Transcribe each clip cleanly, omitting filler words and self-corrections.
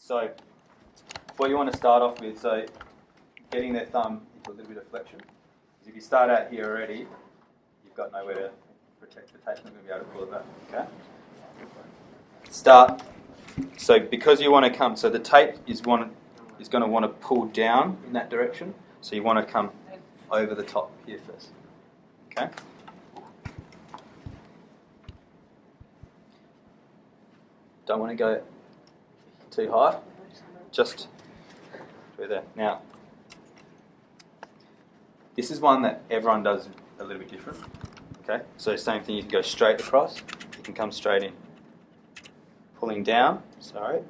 So what you want to start off with, so getting their thumb into a little bit of flexion. Because if you start out here already, you've got nowhere to protect the tape's not going to be able to pull it back. Okay. Start. So because you want to come, so the tape is going to want to pull down in that direction. So you want to come over the top here first. Okay. Don't want to go too high. Just through there. Now, this is one that everyone does a little bit different. Okay. So same thing. You can go straight across. You can come straight in. Pulling down. Sorry.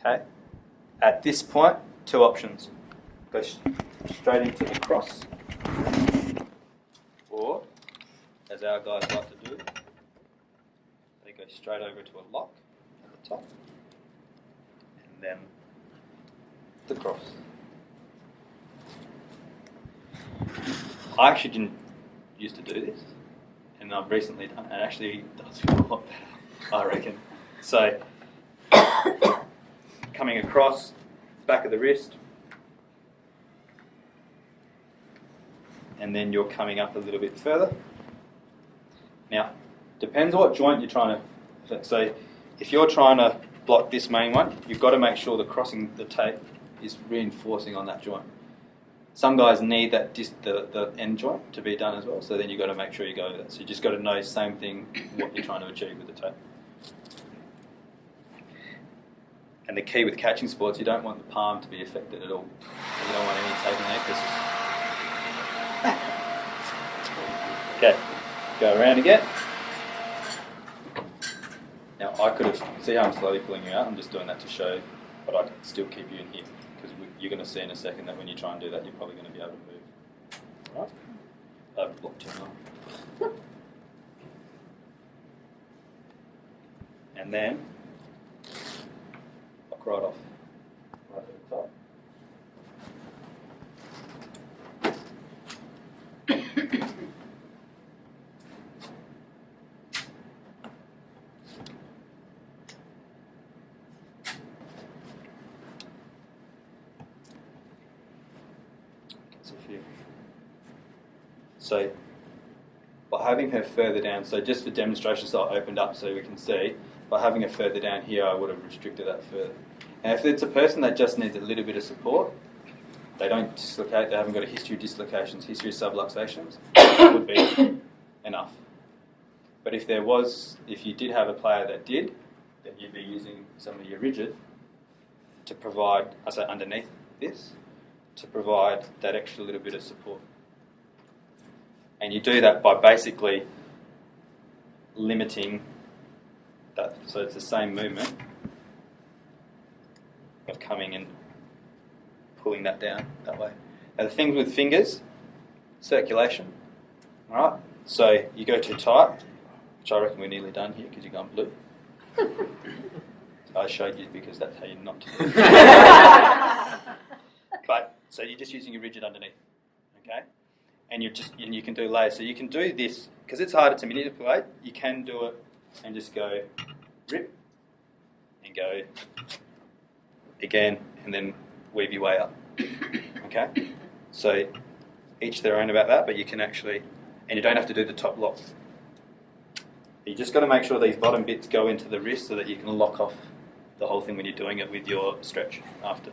Okay. At this point, two options. Go straight into the cross, or, as our guys like to do, they go straight over to a lock at the top, and then the cross. I actually didn't used to do this, and I've recently done it, and actually it does feel a lot better, I reckon. So, coming across, back of the wrist, and then you're coming up a little bit further. Now, depends on what joint you're trying to. So, if you're trying to block this main one, you've got to make sure the crossing the tape is reinforcing on that joint. Some guys need that the end joint to be done as well, so then you've got to make sure you go over that. So you just got to know the same thing, what you're trying to achieve with the tape. And the key with catching sports, you don't want the palm to be affected at all. You don't want any tape in there because okay, go around again. Now I could have, see how I'm slowly pulling you out, I'm just doing that to show, but I can still keep you in here, because you're going to see in a second that when you try and do that, you're probably going to be able to move. Right? I've blocked too long. And then, lock right off, right at the top. So, by having her further down, so just for demonstration, so I opened up so we can see, by having her further down here, I would have restricted that further. And if it's a person that just needs a little bit of support, they don't dislocate, they haven't got a history of dislocations, history of subluxations, it would be enough. But if you did have a player that did, then you'd be using some of your rigid to provide, I say underneath this, to provide that extra little bit of support. And you do that by basically limiting that, so it's the same movement of coming and pulling that down that way. Now the thing with fingers, circulation, alright? So you go too tight, which I reckon we're nearly done here because you're going blue. I showed you because that's how you're not to do it. But, so you're just using your rigid underneath, okay? And you can do layers. So you can do this, because it's harder to manipulate, you can do it and just go rip and go again and then weave your way up. Okay? So each their own about that, but you can actually, and you don't have to do the top lock. You just got to make sure these bottom bits go into the wrist so that you can lock off the whole thing when you're doing it with your stretch after.